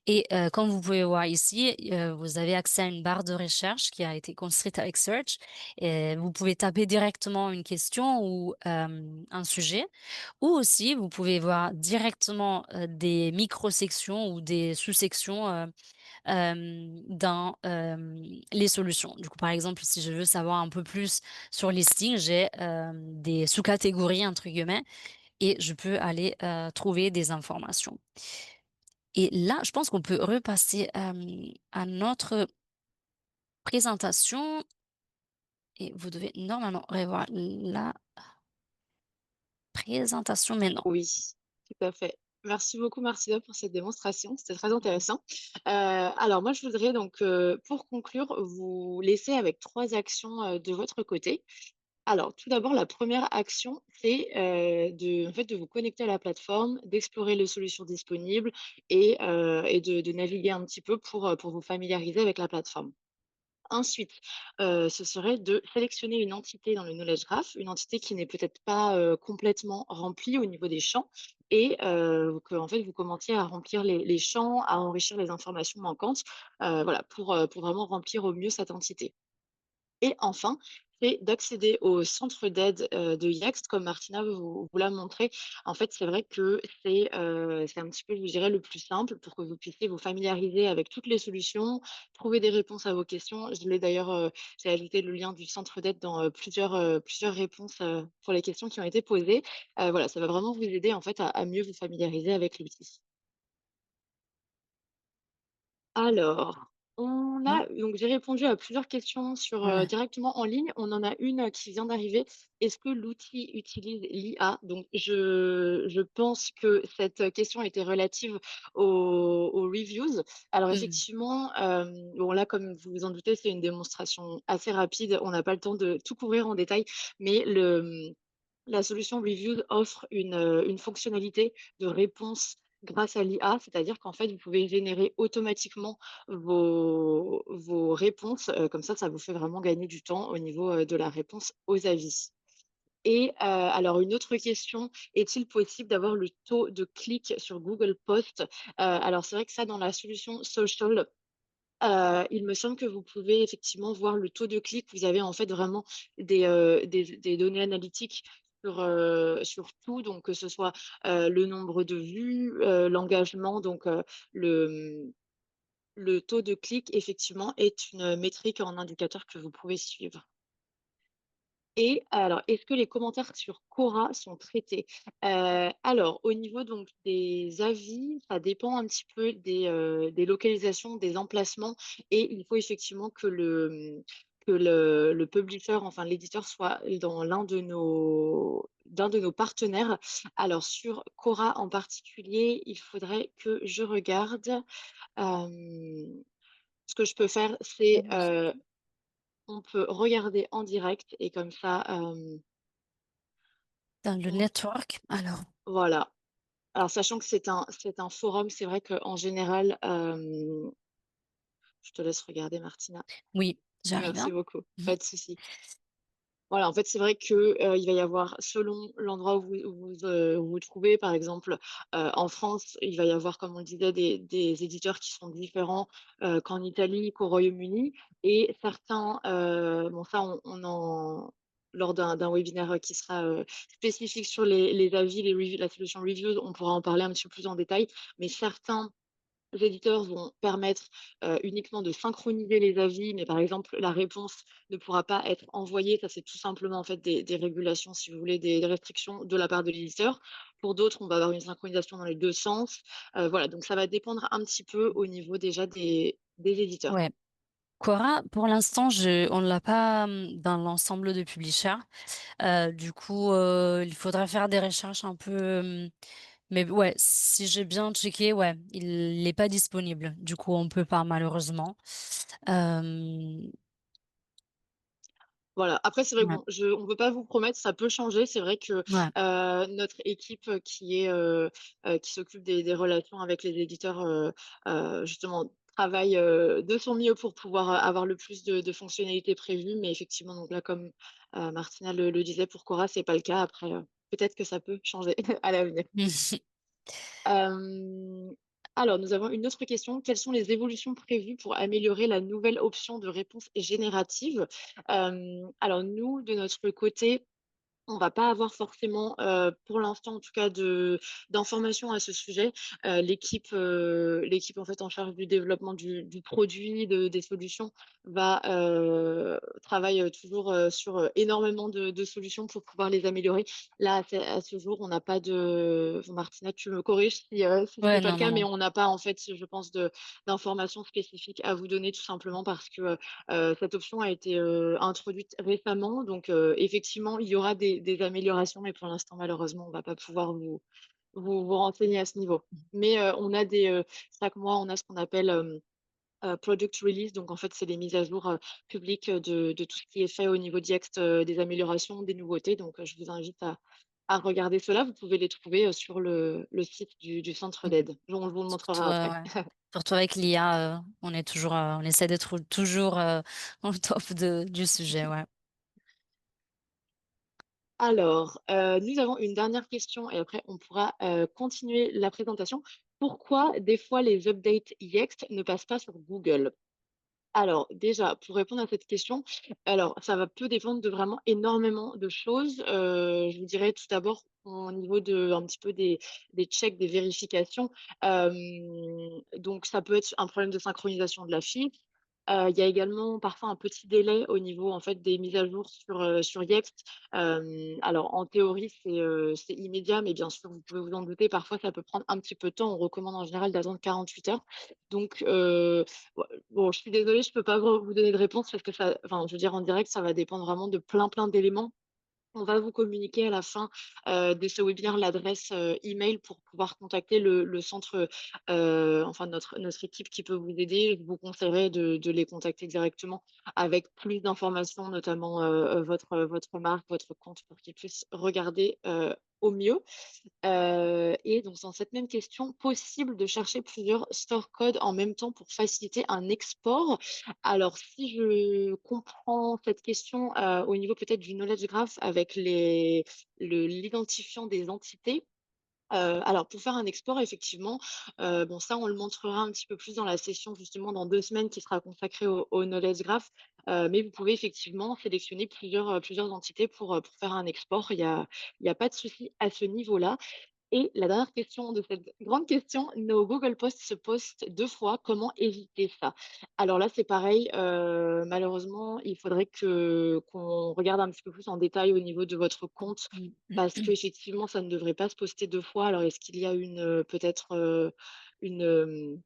Speaker 2: et comme vous pouvez voir ici, vous avez accès à une barre de recherche qui a été construite avec Search, et vous pouvez taper directement une question ou un sujet, ou aussi vous pouvez voir directement, des micro-sections ou des sous-sections, dans, les solutions. Du coup, par exemple, si je veux savoir un peu plus sur listing, j'ai, des «sous-catégories» entre guillemets, et je peux aller, trouver des informations. Et là, je pense qu'on peut repasser, à notre présentation, et vous devez normalement revoir la présentation maintenant.
Speaker 1: Oui, tout à fait. Merci beaucoup Martina pour cette démonstration, c'était très
Speaker 2: Mmh.
Speaker 1: intéressant. Alors moi je voudrais donc, pour conclure, vous laisser avec 3 actions, de votre côté. Alors tout d'abord la première action, c'est, de en fait, de vous connecter à la plateforme, d'explorer les solutions disponibles et de naviguer un petit peu pour vous familiariser avec la plateforme. Ensuite, ce serait de sélectionner une entité dans le knowledge graph, une entité qui n'est peut-être pas, complètement remplie au niveau des champs et que en fait, vous commenciez à remplir les champs, à enrichir les informations manquantes, voilà, pour vraiment remplir au mieux cette entité. Et enfin, c'est d'accéder au centre d'aide, de Yext comme Martina vous l'a montré. En fait, c'est vrai que c'est un petit peu, je dirais, le plus simple pour que vous puissiez vous familiariser avec toutes les solutions, trouver des réponses à vos questions. J'ai ajouté le lien du centre d'aide dans, plusieurs réponses, pour les questions qui ont été posées. Voilà, ça va vraiment vous aider, en fait, à mieux vous familiariser avec l'outil. Alors, on
Speaker 2: Non?
Speaker 1: a donc j'ai répondu à plusieurs questions
Speaker 2: Voilà.
Speaker 1: directement en ligne. On en a une, qui vient d'arriver. Est-ce que l'outil utilise l'IA? Donc je pense que cette question était relative aux reviews. Alors
Speaker 2: Mmh.
Speaker 1: effectivement, bon là, comme vous vous en doutez, c'est une démonstration assez rapide. On n'a pas le temps de tout couvrir en détail, mais la solution Reviews offre une fonctionnalité de réponse grâce à l'IA, c'est-à-dire qu'en fait, vous pouvez générer automatiquement vos réponses, comme ça vous fait vraiment gagner du temps au niveau, de la réponse aux avis. Et alors une autre question, est-il possible d'avoir le taux de clic sur Google Posts? Alors c'est vrai que ça dans la solution social, il me semble que vous pouvez effectivement voir le taux de clic. Vous avez en fait vraiment des données analytiques sur tout, donc que ce soit, le nombre de vues, l'engagement, donc le taux de clic effectivement est une métrique, un indicateur que vous pouvez suivre. Et alors, est-ce que les commentaires sur Quora sont traités? Alors au niveau donc des avis, ça dépend un petit peu des localisations, des emplacements et il faut effectivement que le publisher, enfin l'éditeur soit dans d'un de nos partenaires. Alors sur Quora en particulier, il faudrait que je regarde. Ce que je peux faire, c'est, on peut regarder en direct et comme ça,
Speaker 2: Dans le
Speaker 1: on
Speaker 2: network, alors,
Speaker 1: voilà. Alors sachant que c'est un forum, c'est vrai qu'en général, je te laisse regarder Martina.
Speaker 2: oui, j'arrive, hein.
Speaker 1: Merci beaucoup,
Speaker 2: Mmh.
Speaker 1: pas de souci. Voilà, en fait, c'est vrai que, il va y avoir selon l'endroit où vous trouvez, par exemple, en France, il va y avoir, comme on le disait, des éditeurs qui sont différents, qu'en Italie, qu'au Royaume-Uni et certains, bon ça on en lors d'un webinaire, qui sera, spécifique sur les avis, les reviews, la solution reviews, on pourra en parler un petit peu plus en détail, mais certains les éditeurs vont permettre, uniquement de synchroniser les avis, mais par exemple, la réponse ne pourra pas être envoyée. Ça, c'est tout simplement, en fait, des régulations, si vous voulez, des restrictions de la part de l'éditeur. Pour d'autres, on va avoir une synchronisation dans les 2 sens. Voilà, donc ça va dépendre un petit peu au niveau déjà des éditeurs.
Speaker 2: Ouais. Quora, pour l'instant, on l'a pas, dans l'ensemble de publishers. Du coup, il faudrait faire des recherches un peu, mais ouais, si j'ai bien checké, ouais, il est pas disponible. Du coup, on peut pas malheureusement. Hem,
Speaker 1: Voilà. Après, c'est vrai que
Speaker 2: ouais,
Speaker 1: bon, on peut pas vous promettre, ça peut changer. C'est vrai que,
Speaker 2: ouais.
Speaker 1: notre équipe, qui s'occupe des relations avec les éditeurs, justement travaille, de son mieux pour pouvoir, avoir le plus de fonctionnalités prévues. Mais effectivement, donc là, comme, Martina le disait pour Cora, c'est pas le cas. Après, peut-être que ça peut changer à l'avenir. Hem, alors, nous avons une autre question. Quelles sont les évolutions prévues pour améliorer la nouvelle option de réponse générative? Alors nous, de notre côté, on va pas avoir forcément, pour l'instant en tout cas d'informations à ce sujet. L'équipe en fait en charge du développement du produit, des solutions travaille, toujours, sur, énormément de solutions pour pouvoir les améliorer. Là, à ce jour, on n'a pas de Martina, tu me corriges si ce
Speaker 2: Ouais,
Speaker 1: n'est pas le
Speaker 2: non, non,
Speaker 1: cas, mais
Speaker 2: non.
Speaker 1: on n'a pas en fait, je pense d'informations spécifiques à vous donner tout simplement parce que, cette option a été, introduite récemment, donc effectivement, il y aura des améliorations, mais pour l'instant, malheureusement, on ne va pas pouvoir vous renseigner à ce niveau. Mais on a chaque mois, on a ce qu'on appelle, product release, donc en fait, c'est les mises à jour, publiques, de tout ce qui est fait au niveau d'IEXT, des améliorations, des nouveautés, donc je vous invite à regarder cela. Vous pouvez les trouver, sur le site du centre
Speaker 2: Mmh.
Speaker 1: d'aide. On vous le
Speaker 2: Surtout,
Speaker 1: montrera après.
Speaker 2: ouais. Surtout avec l'IA, on est toujours, on essaie d'être toujours, au top du sujet, ouais.
Speaker 1: Alors, nous avons une dernière question et après on pourra, continuer la présentation. Pourquoi des fois les updates Yext ne passent pas sur Google? Alors déjà, pour répondre à cette question, alors ça va peut dépendre de vraiment énormément de choses. Je vous dirais tout d'abord au niveau de un petit peu des checks, des vérifications. Donc ça peut être un problème de synchronisation de la fiche. Il y a également parfois un petit délai au niveau, en fait, des mises à jour sur Yext. Alors en théorie, c'est immédiat, mais bien sûr, vous pouvez vous en douter, parfois ça peut prendre un petit peu de temps. On recommande en général d'attendre 48 heures. Donc ouais, bon, je suis désolée, je peux pas vous donner de réponse parce que ça enfin, je veux dire en direct, ça va dépendre vraiment de plein, plein d'éléments. On va vous communiquer à la fin, de ce webinaire l'adresse, email pour pouvoir contacter le centre, enfin notre équipe qui peut vous aider. Je vous conseillerais de les contacter directement avec plus d'informations, notamment, votre marque, votre compte pour qu'ils puissent regarder, au mieux. Et donc dans cette même question, possible de chercher plusieurs store codes en même temps pour faciliter un export? Alors si je comprends cette question, au niveau peut-être du knowledge graph avec l'identifiant des entités, alors pour faire un export effectivement, bon ça on le montrera un petit peu plus dans la session justement dans 2 semaines qui sera consacrée au knowledge graph, mais vous pouvez effectivement sélectionner plusieurs entités pour faire un export. Il y a pas de souci à ce niveau-là. Et la dernière question de cette grande question, nos Google Posts se postent 2 fois, comment éviter ça? Alors là, c'est pareil, malheureusement, il faudrait qu'on regarde un petit peu plus en détail au niveau de votre compte parce qu'effectivement, ça ne devrait pas se poster 2 fois. Alors est-ce qu'il y a peut-être, une,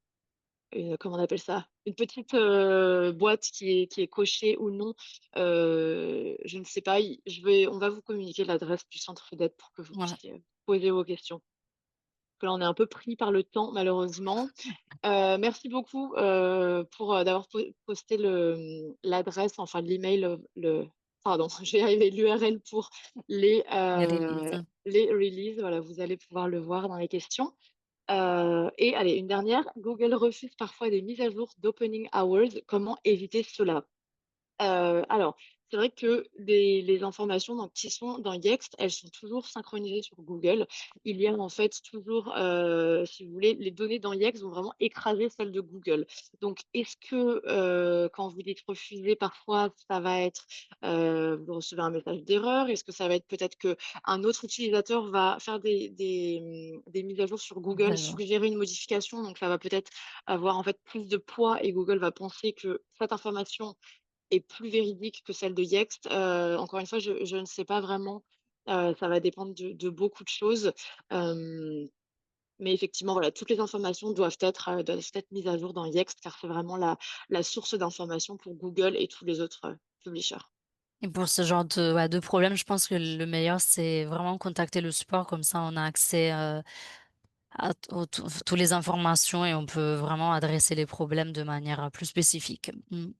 Speaker 1: comment on appelle ça? Une petite, boîte qui est cochée ou non? Je ne sais pas, on va vous communiquer l'adresse du centre d'aide pour que vous
Speaker 2: Voilà.
Speaker 1: puissiez, poser vos questions. Que là, on est un peu pris par le temps malheureusement. Merci beaucoup, pour, d'avoir posté l'adresse, enfin l'email, pardon, je vais y arriver, l'URL pour
Speaker 2: Les releases.
Speaker 1: les releases. Voilà, vous allez pouvoir le voir dans les questions. Et allez, une dernière, Google refuse parfois des mises à jour d'opening hours. Comment éviter cela? Alors, c'est vrai que les informations donc qui sont dans Yext, elles sont toujours synchronisées sur Google. Il y a en fait toujours, si vous voulez, les données dans Yext vont vraiment écraser celles de Google. Donc est-ce que, quand vous dites «refuser» parfois, ça va être, vous recevez un message d'erreur? Est-ce que ça va être peut-être qu'un autre utilisateur va faire des mises à jour sur Google,
Speaker 2: D'accord.
Speaker 1: suggérer une modification, donc ça va peut-être avoir en fait plus de poids et Google va penser que cette information est plus véridique que celle de Yext. Encore une fois, je ne sais pas vraiment, ça va dépendre de beaucoup de choses, hem, mais effectivement, voilà, toutes les informations doivent être mises à jour dans Yext car c'est vraiment la source d'information pour Google et tous les autres, publishers.
Speaker 2: Et pour ce genre de, ouais, de problème, je pense que le meilleur, c'est vraiment contacter le support, comme ça on a accès, à t aux tous les informations et on peut vraiment adresser les problèmes de manière, plus spécifique. Mmh.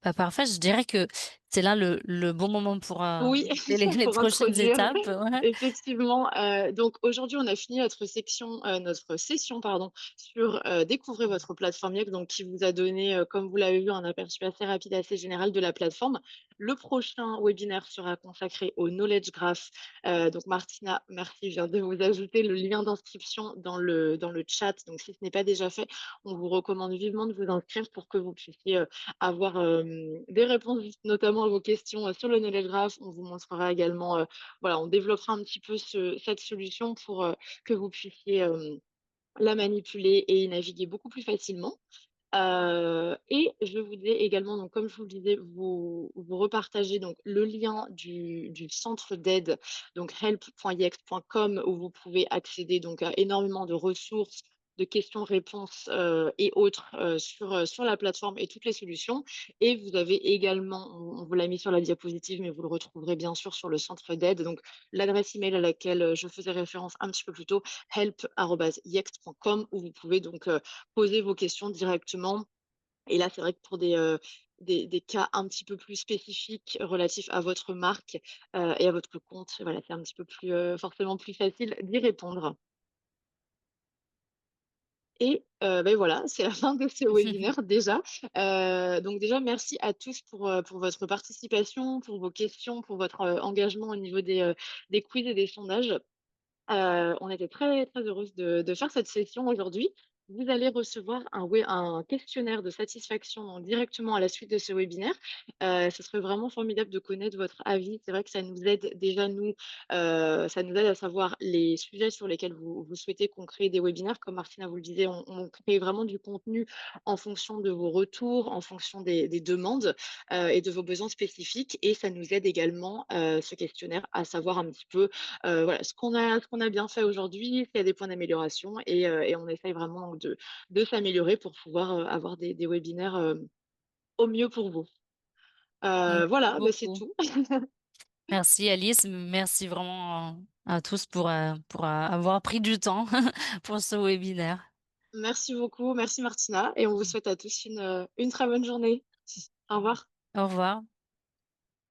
Speaker 2: Bah, parfait, je dirais que c'est là le bon moment pour,
Speaker 1: Oui,
Speaker 2: les
Speaker 1: pour
Speaker 2: prochaines
Speaker 1: introduire,
Speaker 2: étapes, ouais.
Speaker 1: effectivement, donc aujourd'hui, on a fini notre session, pardon, sur, découvrir votre plateforme Yext, donc qui vous a donné, comme vous l'avez vu, un aperçu assez rapide, assez général de la plateforme. Le prochain webinaire sera consacré au knowledge graph. Donc Martina, merci, je viens de vous ajouter le lien d'inscription dans le chat, donc si ce n'est pas déjà fait, on vous recommande vivement de vous inscrire pour que vous puissiez, avoir, des réponses notamment à vos questions, sur le knowledge graph. On vous montrera également, voilà, on développera un petit peu cette solution pour, que vous puissiez, la manipuler et y naviguer beaucoup plus facilement. Et je vous disais également, donc comme je vous le disais, vous repartagez donc le lien du centre d'aide, donc help.yext.com où vous pouvez accéder donc à énormément de ressources, de questions-réponses, et autres, sur la plateforme et toutes les solutions. Et vous avez également, on vous l'a mis sur la diapositive, mais vous le retrouverez bien sûr sur le centre d'aide, donc l'adresse email à laquelle, je faisais référence un petit peu plus tôt, help@yext.com où vous pouvez donc, poser vos questions directement. Et là, c'est vrai que pour des cas un petit peu plus spécifiques relatifs à votre marque, et à votre compte, voilà, c'est un petit peu plus, forcément plus facile d'y répondre. Et beh, voilà, c'est la fin de ce webinaire déjà. Donc déjà merci à tous pour votre participation, pour vos questions, pour votre, engagement au niveau des quiz et des sondages. On était très, très heureuse de faire cette session aujourd'hui. Vous allez recevoir un questionnaire de satisfaction donc directement à la suite de ce webinaire. Ce serait vraiment formidable de connaître votre avis. C'est vrai que ça nous aide déjà nous, ça nous aide à savoir les sujets sur lesquels vous souhaitez qu'on crée des webinaires. Comme Martina vous le disait, on crée vraiment du contenu en fonction de vos retours, en fonction des demandes, et de vos besoins spécifiques et ça nous aide également, ce questionnaire, à savoir un petit peu, voilà, ce qu'on a bien fait aujourd'hui, s'il y a des points d'amélioration et on essaye vraiment donc de s'améliorer pour pouvoir, avoir des webinaires, au mieux pour vous.
Speaker 2: Merci
Speaker 1: Voilà, bah, c'est
Speaker 2: beaucoup.
Speaker 1: tout.
Speaker 2: Merci Alice, merci vraiment à tous pour, avoir pris du temps pour ce webinaire.
Speaker 1: Merci beaucoup, merci Martina et on vous souhaite à tous une très bonne journée. Au revoir.
Speaker 2: Au revoir.